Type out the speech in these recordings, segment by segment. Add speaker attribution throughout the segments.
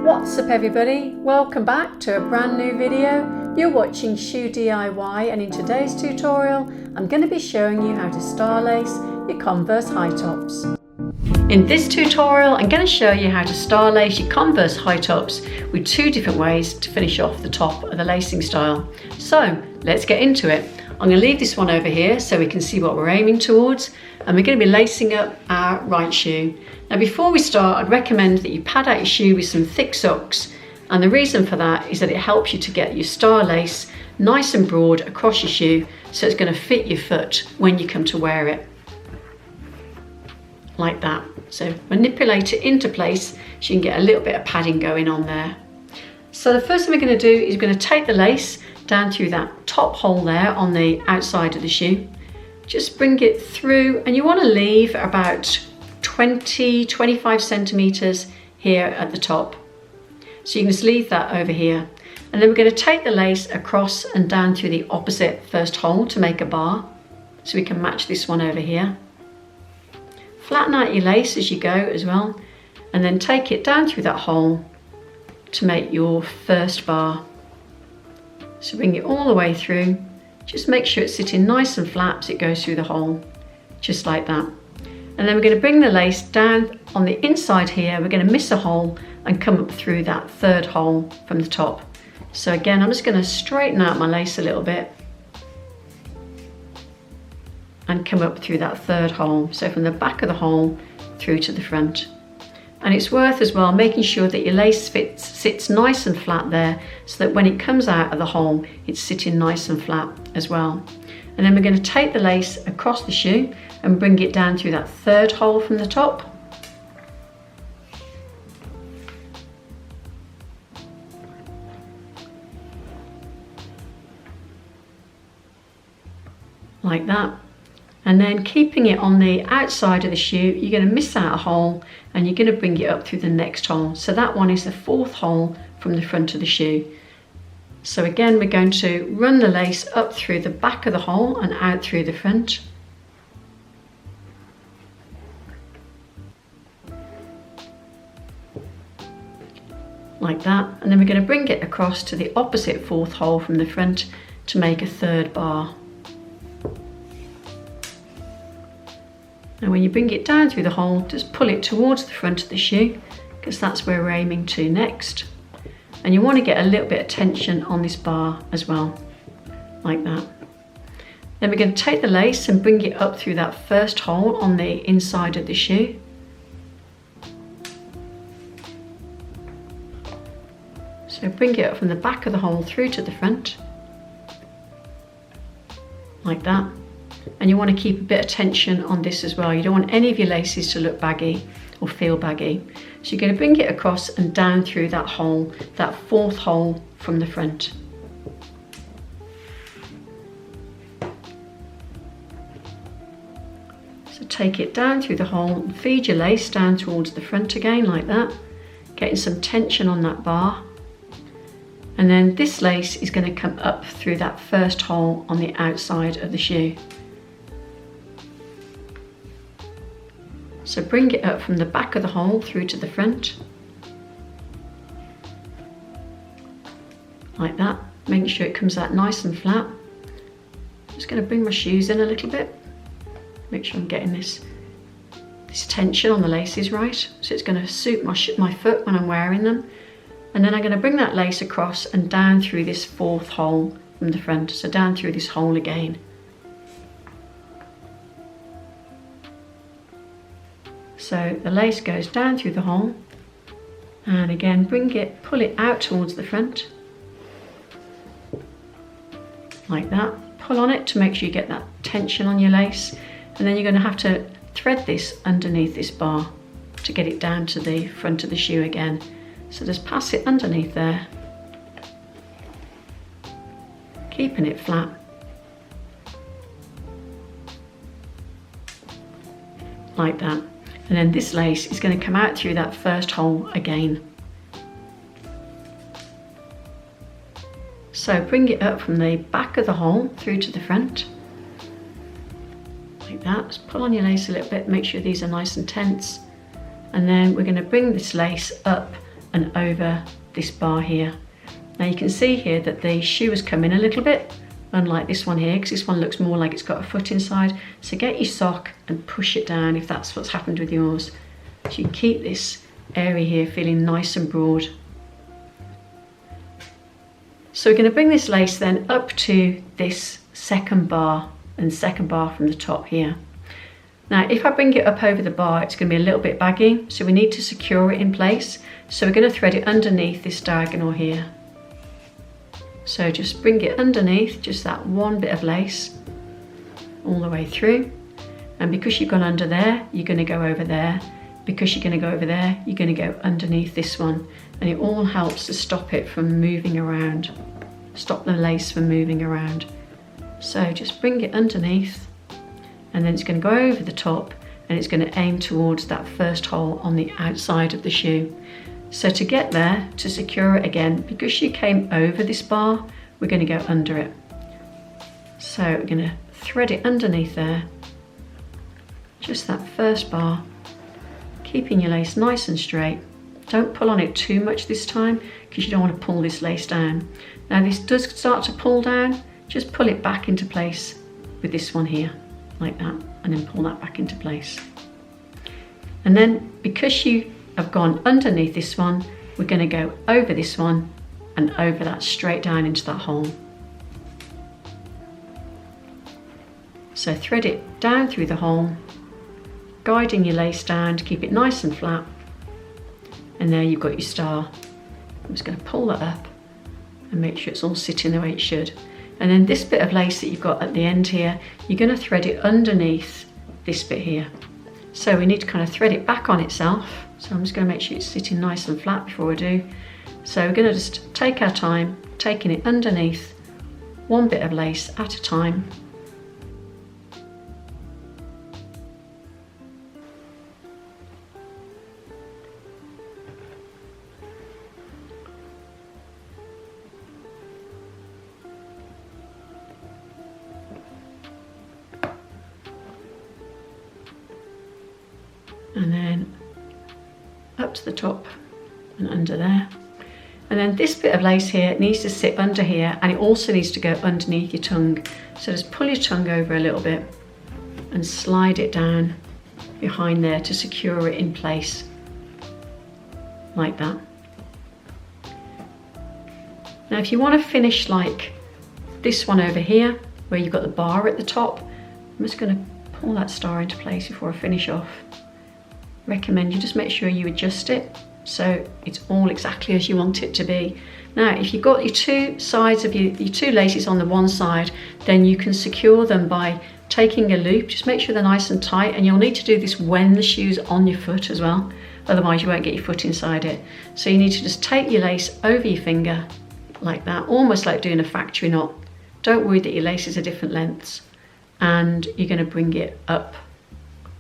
Speaker 1: What's up everybody, welcome back to a brand new video. You're watching Shoe DIY, and in today's tutorial I'm going to be showing you how to star lace your Converse high tops. In this tutorial I'm going to show you how to star lace your Converse high tops with two different ways to finish off the top of the lacing style. So let's get into it. I'm going to leave this one over here so we can see what we're aiming towards, and we're going to be lacing up our right shoe. Now before we start, I'd recommend that you pad out your shoe with some thick socks, and the reason for that is that it helps you to get your star lace nice and broad across your shoe, so it's going to fit your foot when you come to wear it. Like that. So manipulate it into place so you can get a little bit of padding going on there. So the first thing we're going to do is we're going to take the lace down through that top hole there on the outside of the shoe. Just bring it through, and you want to leave about 20-25 centimeters here at the top. So you can just leave that over here. And then we're going to take the lace across and down through the opposite first hole to make a bar. So we can match this one over here. Flatten out your lace as you go as well, and then take it down through that hole to make your first bar. So bring it all the way through. Just make sure it's sitting nice and flat as it goes through the hole, just like that. And then we're going to bring the lace down on the inside here. We're going to miss a hole and come up through that third hole from the top. So again, I'm just going to straighten out my lace a little bit and come up through that third hole. So from the back of the hole through to the front. And it's worth as well making sure that your lace sits nice and flat there, so that when it comes out of the hole, it's sitting nice and flat as well. And then we're going to take the lace across the shoe and bring it down through that third hole from the top. Like that. And then keeping it on the outside of the shoe, you're going to miss out a hole and you're going to bring it up through the next hole. So that one is the fourth hole from the front of the shoe. So again, we're going to run the lace up through the back of the hole and out through the front. Like that. And then we're going to bring it across to the opposite fourth hole from the front to make a third bar. And when you bring it down through the hole, just pull it towards the front of the shoe, because that's where we're aiming to next. And you want to get a little bit of tension on this bar as well, like that. Then we're going to take the lace and bring it up through that first hole on the inside of the shoe. So bring it up from the back of the hole through to the front, like that. And you want to keep a bit of tension on this as well. You don't want any of your laces to look baggy or feel baggy. So you're going to bring it across and down through that hole, that fourth hole from the front. So take it down through the hole and feed your lace down towards the front again, like that. Getting some tension on that bar. And then this lace is going to come up through that first hole on the outside of the shoe. So bring it up from the back of the hole through to the front. Like that. Making sure it comes out nice and flat. Just going to bring my shoes in a little bit. Make sure I'm getting this tension on the laces right. So it's going to suit my foot when I'm wearing them. And then I'm going to bring that lace across and down through this fourth hole from the front. So down through this hole again. So the lace goes down through the hole, and again pull it out towards the front, like that. Pull on it to make sure you get that tension on your lace, and then you're going to have to thread this underneath this bar to get it down to the front of the shoe again. So just pass it underneath there, keeping it flat. Like that. And then this lace is going to come out through that first hole again. So bring it up from the back of the hole through to the front. Like that. Just pull on your lace a little bit, make sure these are nice and tense. And then we're going to bring this lace up and over this bar here. Now you can see here that the shoe has come in a little bit, unlike this one here, because this one looks more like it's got a foot inside. So get your sock and push it down if that's what's happened with yours. So you keep this area here feeling nice and broad. So we're going to bring this lace then up to this second bar, and second bar from the top here. Now if I bring it up over the bar, it's going to be a little bit baggy, so we need to secure it in place. So we're going to thread it underneath this diagonal here. So just bring it underneath, just that one bit of lace all the way through. And because you've gone under there, you're going to go over there. Because you're going to go over there, you're going to go underneath this one. And it all helps to stop it from moving around. Stop the lace from moving around. So just bring it underneath, and then it's going to go over the top, and it's going to aim towards that first hole on the outside of the shoe. So to get there, to secure it again, because you came over this bar, we're going to go under it. So we're going to thread it underneath there, just that first bar, keeping your lace nice and straight. Don't pull on it too much this time, because you don't want to pull this lace down. Now this does start to pull down, just pull it back into place with this one here, like that, and then pull that back into place. And then because you have gone underneath this one, we're going to go over this one and over that, straight down into that hole. So thread it down through the hole, guiding your lace down to keep it nice and flat. And there you've got your star. I'm just going to pull that up and make sure it's all sitting the way it should. And then this bit of lace that you've got at the end here, you're going to thread it underneath this bit here. So we need to kind of thread it back on itself. So I'm just going to make sure it's sitting nice and flat before I do. So we're going to just take our time, taking it underneath, one bit of lace at a time. And then up to the top and under there. And then this bit of lace here needs to sit under here, and it also needs to go underneath your tongue. So just pull your tongue over a little bit and slide it down behind there to secure it in place, like that. Now if you want to finish like this one over here, where you've got the bar at the top, I'm just going to pull that star into place before I finish off. Recommend you just make sure you adjust it so it's all exactly as you want it to be. Now if you've got your two sides of your two laces on the one side, then you can secure them by taking a loop. Just make sure they're nice and tight, and you'll need to do this when the shoe's on your foot as well, otherwise you won't get your foot inside it. So you need to just take your lace over your finger like that, almost like doing a factory knot. Don't worry that your laces are different lengths, and you're going to bring it up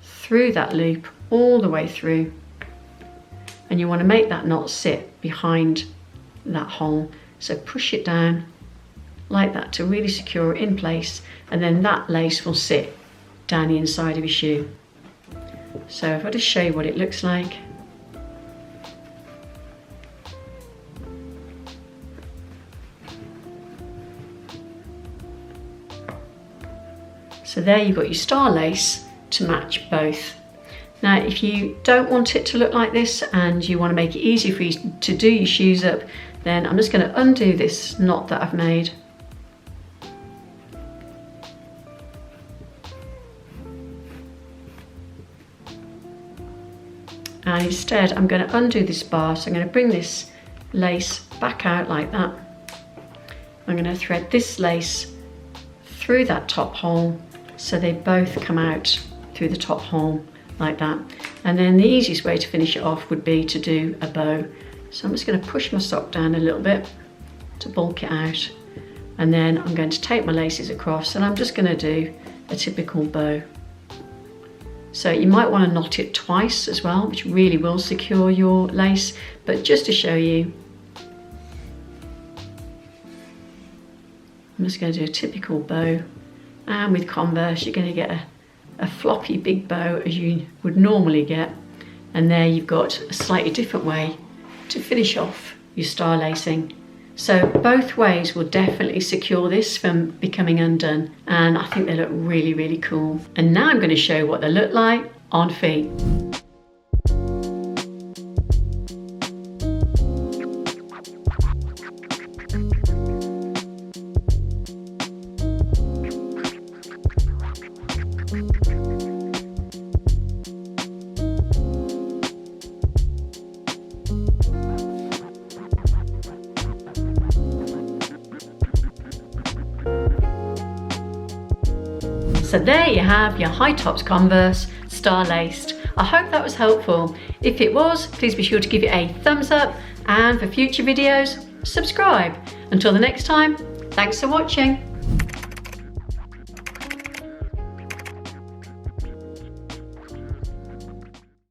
Speaker 1: through that loop all the way through, and you want to make that knot sit behind that hole. So push it down like that to really secure it in place, and then that lace will sit down the inside of your shoe. So if I just show you what it looks like. So there you've got your star lace to match both. Now if you don't want it to look like this and you want to make it easy for you to do your shoes up, then I'm just going to undo this knot that I've made. And instead I'm going to undo this bar, so I'm going to bring this lace back out like that. I'm going to thread this lace through that top hole so they both come out through the top hole like that. And then the easiest way to finish it off would be to do a bow. So I'm just going to push my sock down a little bit to bulk it out, and then I'm going to take my laces across and I'm just going to do a typical bow. So you might want to knot it twice as well, which really will secure your lace, but just to show you, I'm just going to do a typical bow. And with Converse you're going to get a floppy big bow as you would normally get, and there you've got a slightly different way to finish off your star lacing. So both ways will definitely secure this from becoming undone, and I think they look really, really cool. And now I'm going to show you what they look like on feet. So there you have your high tops Converse, star laced. I hope that was helpful. If it was, please be sure to give it a thumbs up, and for future videos, subscribe. Until the next time, thanks for watching.